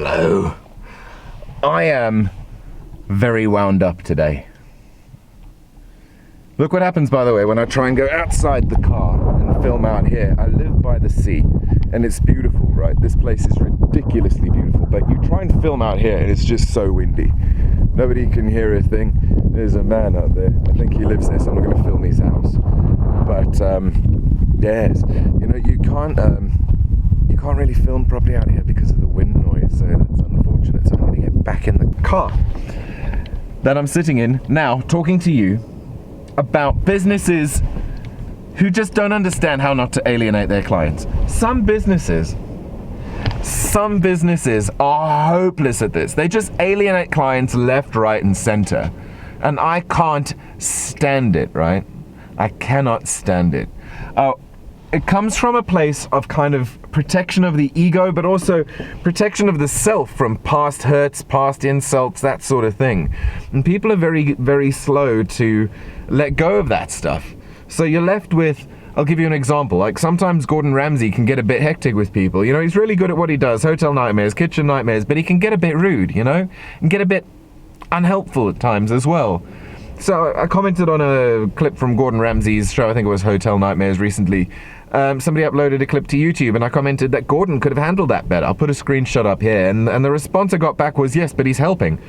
Hello. I am very wound up today. Look what happens, by the way, when I try and go outside the car and film out here. I live by the sea, and it's beautiful, right? This place is ridiculously beautiful, but you try and film out here, and it's just so windy. Nobody can hear a thing. There's a man out there. I think he lives there, so I'm not going to film his house. But, yes, you know, you can't really film properly out here because of the wind noise, so that's unfortunate. So I'm going to get back in the car that I'm sitting in now, talking to you about businesses who just don't understand how not to alienate their clients. Some businesses are hopeless at this. They just alienate clients left, right, and center. And I can't stand it, right? I cannot stand it. It comes from a place of kind of protection of the ego, but also protection of the self from past hurts, past insults, that sort of thing. And people are very, very slow to let go of that stuff. So you're left with, I'll give you an example. Like sometimes Gordon Ramsay can get a bit hectic with people. You know, he's really good at what he does, hotel nightmares, kitchen nightmares, but he can get a bit rude, you know, and get a bit unhelpful at times as well. So I commented on a clip from Gordon Ramsay's show, I think it was Hotel Nightmares recently. Somebody uploaded a clip to YouTube and I commented that Gordon could have handled that better. I'll put a screenshot up here, and the response I got back was, yes, but he's helping.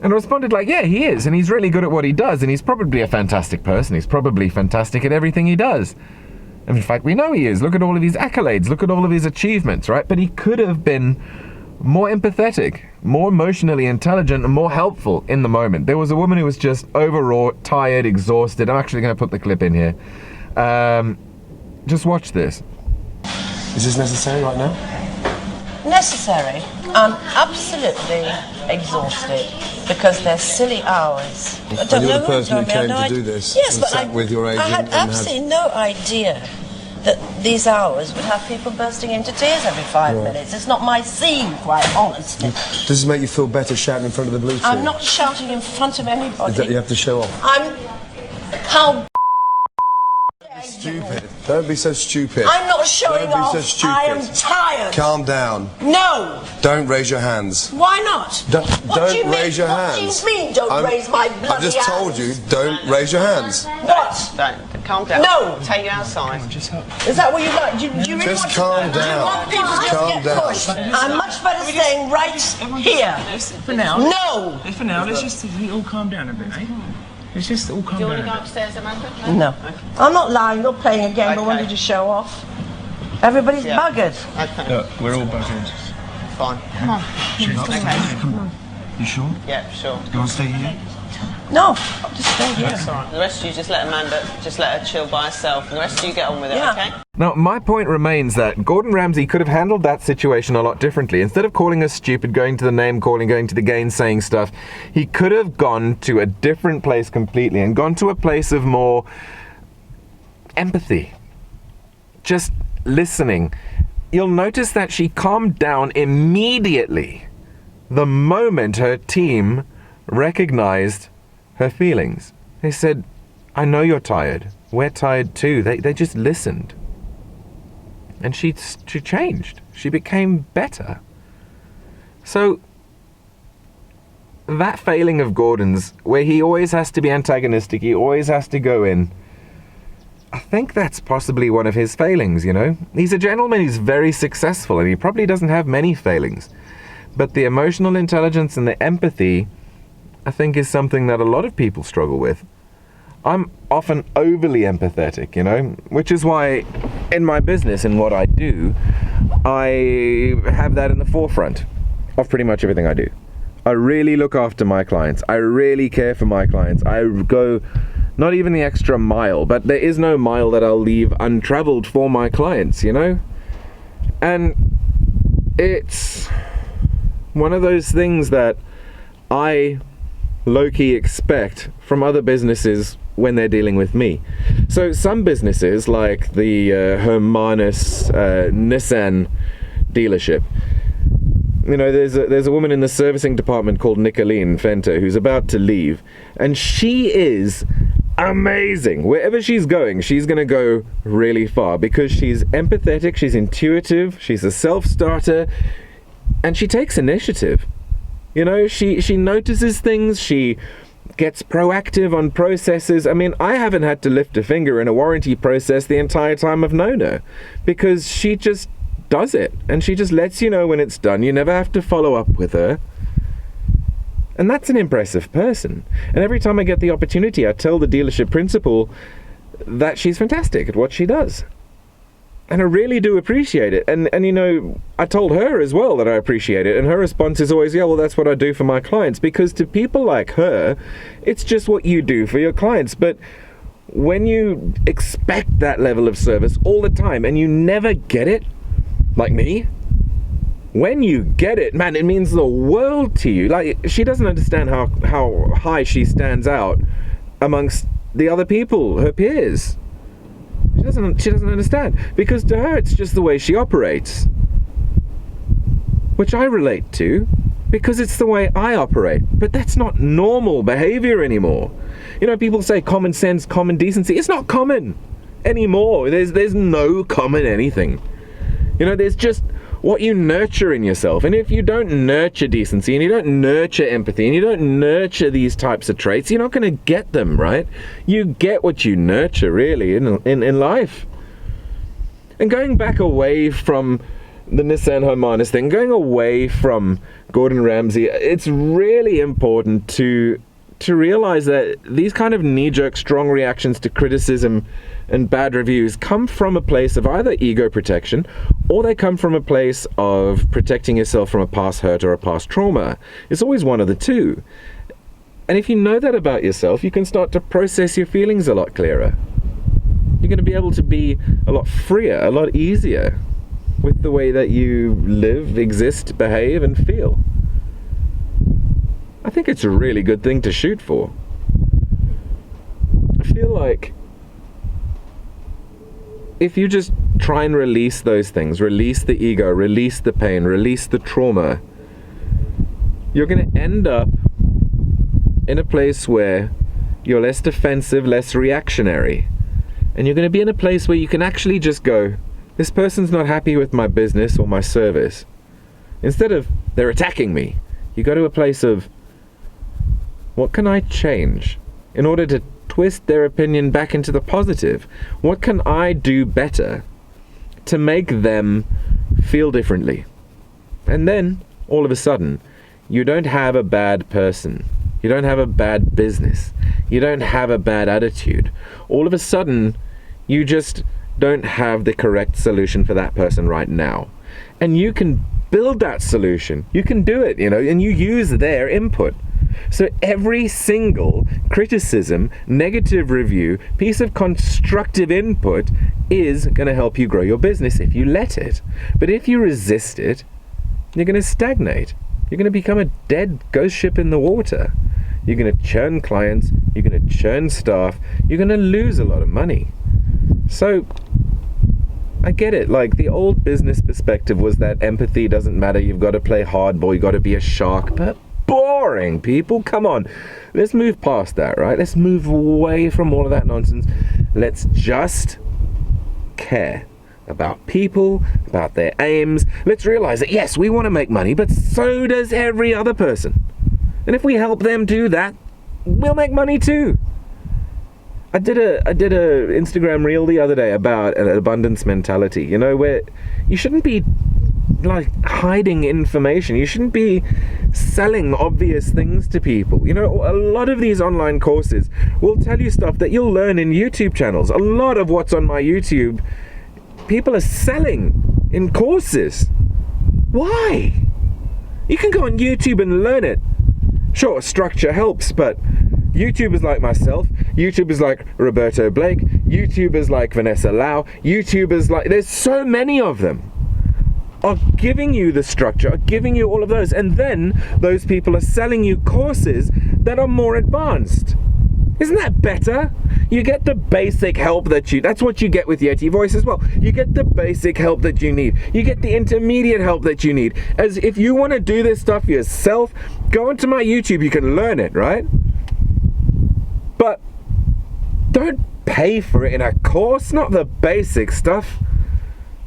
And I responded like, yeah, he is, and he's really good at what he does, and he's probably a fantastic person. He's probably fantastic at everything he does. And in fact, we know he is. Look at all of his accolades, look at all of his achievements, right? But he could have been more empathetic, more emotionally intelligent, and more helpful in the moment. There was a woman who was just overwrought, tired, exhausted. I'm actually going to put the clip in here. Just watch this. Is this necessary right now? Necessary. I'm absolutely exhausted because they're silly hours. I don't You're know the person who came to idea. do this. Yes, and but sat with your agent I had and absolutely no idea that these hours would have people bursting into tears every 5 minutes. It's not my scene, quite honestly. Does this make you feel better shouting in front of the blue I'm not shouting in front of anybody. Is that you have to show off? How stupid. Don't be so stupid. I'm not showing off. Don't be so stupid. I am tired. Calm down. No. Don't raise your hands. Why not? Don't raise your hands. What do you mean, don't raise my bloody hands? I've just told you, don't raise your hands. What? Don't. Calm down. No. Take you outside. Is that what you like? Do you really Just want calm to, down. Do you want people to just Calm get down. pushed? I'm much better staying right here. For now. No. For now, let's just all calm down a bit, eh? Let's just all calm Do you down. want to go upstairs, Amanda? No. I'm not lying. You're playing a game. I wanted to show off. Everybody's buggered. Okay. Look, we're all buggered. Fine. Come on. Come on. You sure? Yeah, sure. You want to stay here? No. I'll just stay here. That's all right. The rest of you just let Amanda, just let her chill by herself, and the rest of you get on with it, okay? Now, my point remains that Gordon Ramsay could have handled that situation a lot differently. Instead of calling us stupid, going to the name calling, going to the gainsaying stuff, he could have gone to a different place completely and gone to a place of more empathy. Just listening. You'll notice that she calmed down immediately the moment her team recognized her feelings. They said, I know you're tired. We're tired too. They just listened. And she changed. She became better. So that failing of Gordon's, where he always has to be antagonistic, he always has to go in, I think that's possibly one of his failings, you know? He's a gentleman, he's very successful, and he probably doesn't have many failings. But the emotional intelligence and the empathy, I think, is something that a lot of people struggle with. I'm often overly empathetic, you know, which is why in my business, in what I do, I have that in the forefront of pretty much everything I do. I really look after my clients. I really care for my clients. I go not even the extra mile, but there is no mile that I'll leave untraveled for my clients, you know? And it's one of those things that I low-key expect from other businesses when they're dealing with me. So some businesses, like the Hermanus Nissan dealership, you know, there's a woman in the servicing department called Nicolene Fenter who's about to leave, and she is amazing. Wherever she's going, she's going to go really far because she's empathetic, she's intuitive, she's a self-starter, And she takes initiative. You know, she notices things, she gets proactive on processes. I mean, I haven't had to lift a finger in a warranty process the entire time I've known her, because she just does it, and she just lets you know when it's done. You never have to follow up with her. And that's an impressive person. And every time I get the opportunity, I tell the dealership principal that she's fantastic at what she does. And I really do appreciate it. And you know, I told her as well that I appreciate it. And her response is always, yeah, well, that's what I do for my clients. Because to people like her, it's just what you do for your clients. But when you expect that level of service all the time and you never get it, like me, when you get it, man, it means the world to you. Like, she doesn't understand how high she stands out amongst the other people, her peers. She doesn't understand, because to her it's just the way she operates, which I relate to because it's the way I operate. But that's not normal behavior anymore. You know, people say common sense, common decency. It's not common anymore. There's no common anything. You know, there's just what you nurture in yourself. And if you don't nurture decency, and you don't nurture empathy, and you don't nurture these types of traits, you're not going to get them, right? You get what you nurture, really, in life. And going back away from the Nissan Homanis thing, going away from Gordon Ramsay, it's really important to realize that these kind of knee-jerk strong reactions to criticism and bad reviews come from a place of either ego protection, or they come from a place of protecting yourself from a past hurt or a past trauma. It's always one of the two. And if you know that about yourself, you can start to process your feelings a lot clearer. You're going to be able to be a lot freer, a lot easier with the way that you live, exist, behave, and feel. I think it's a really good thing to shoot for. I feel like if you just try and release those things, release the ego, release the pain, release the trauma, you're going to end up in a place where you're less defensive, less reactionary. And you're going to be in a place where you can actually just go, this person's not happy with my business or my service. Instead of, they're attacking me, you go to a place of, what can I change in order to twist their opinion back into the positive? What can I do better to make them feel differently? And then, all of a sudden, you don't have a bad person. You don't have a bad business. You don't have a bad attitude. All of a sudden, you just don't have the correct solution for that person right now. And you can build that solution. You can do it, you know, and you use their input. So every single criticism, negative review, piece of constructive input is going to help you grow your business if you let it. But if you resist it, you're going to stagnate. You're going to become a dead ghost ship in the water. You're going to churn clients, you're going to churn staff, you're going to lose a lot of money. So I get it. Like, the old business perspective was that empathy doesn't matter, you've got to play hardball, you've got to be a shark. But boring, people. Come on. Let's move past that, right? Let's move away from all of that nonsense. Let's just care about people, about their aims. Let's realize that, yes, we want to make money, but so does every other person. And if we help them do that, we'll make money too. I did a Instagram reel the other day about an abundance mentality, you know, where you shouldn't be like hiding information. You shouldn't be selling obvious things to people. You know, a lot of these online courses will tell you stuff that you'll learn in YouTube channels. A lot of what's on my YouTube, people are selling in courses. Why? You can go on YouTube and learn it. Sure, structure helps, but YouTubers like myself, YouTubers like Roberto Blake, YouTubers like Vanessa Lau, YouTubers like, there's so many of them, are giving you the structure, are giving you all of those, and then those people are selling you courses that are more advanced. Isn't that better? You get the basic help that's what you get with YetiVoice as well. You get the basic help that you need. You get the intermediate help that you need. As if you want to do this stuff yourself, go onto my YouTube, you can learn it, right? But don't pay for it in a course, not the basic stuff.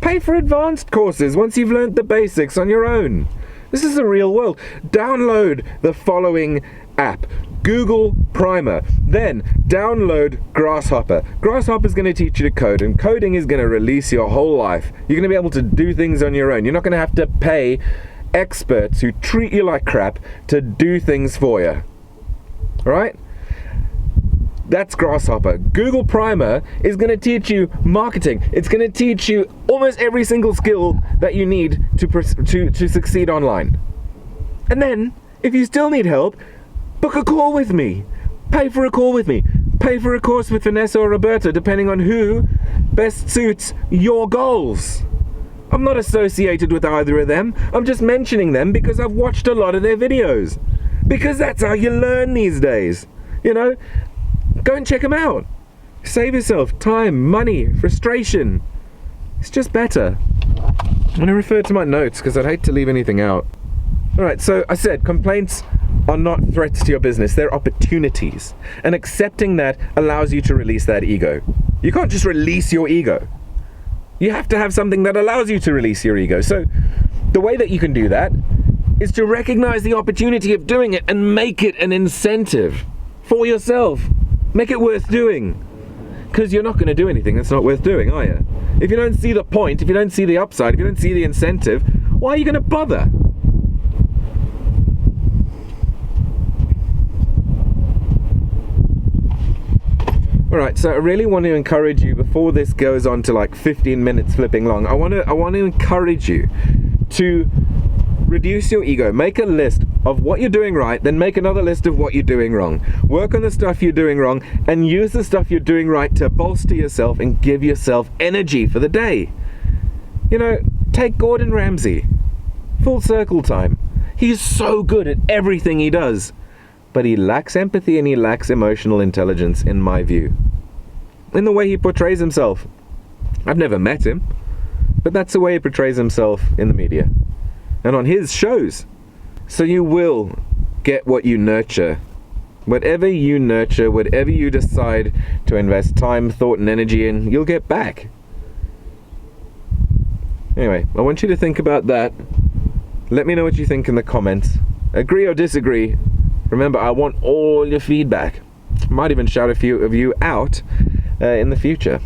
Pay for advanced courses once you've learned the basics on your own. This is the real world. Download the following app. Google Primer. Then download Grasshopper. Grasshopper is going to teach you to code, and coding is going to release your whole life. You're going to be able to do things on your own. You're not going to have to pay experts who treat you like crap to do things for you. All right? That's Grasshopper. Google Primer is going to teach you marketing. It's going to teach you almost every single skill that you need to succeed online. And then, if you still need help, book a call with me. Pay for a call with me. Pay for a course with Vanessa or Roberta, depending on who best suits your goals. I'm not associated with either of them. I'm just mentioning them because I've watched a lot of their videos. Because that's how you learn these days. You know? Go and check them out. Save yourself time, money, frustration. It's just better. I'm going to refer to my notes because I'd hate to leave anything out. Alright, so I said complaints are not threats to your business, they're opportunities. And accepting that allows you to release that ego. You can't just release your ego. You have to have something that allows you to release your ego. So the way that you can do that is to recognize the opportunity of doing it and make it an incentive for yourself. Make it worth doing. Because you're not going to do anything that's not worth doing, are you? If you don't see the point, if you don't see the upside, if you don't see the incentive, why are you going to bother? Alright, so I really want to encourage you, before this goes on to like 15 minutes flipping long, I want to encourage you to reduce your ego. Make a list of what you're doing right, then make another list of what you're doing wrong. Work on the stuff you're doing wrong, and use the stuff you're doing right to bolster yourself and give yourself energy for the day. You know, take Gordon Ramsay. Full circle time. He's so good at everything he does, but he lacks empathy and he lacks emotional intelligence, in my view. In the way he portrays himself. I've never met him, but that's the way he portrays himself in the media and on his shows. So you will get what you nurture. Whatever you nurture, whatever you decide to invest time, thought, and energy in, you'll get back. Anyway, I want you to think about that. Let me know what you think in the comments. Agree or disagree. Remember, I want all your feedback. I might even shout a few of you out in the future.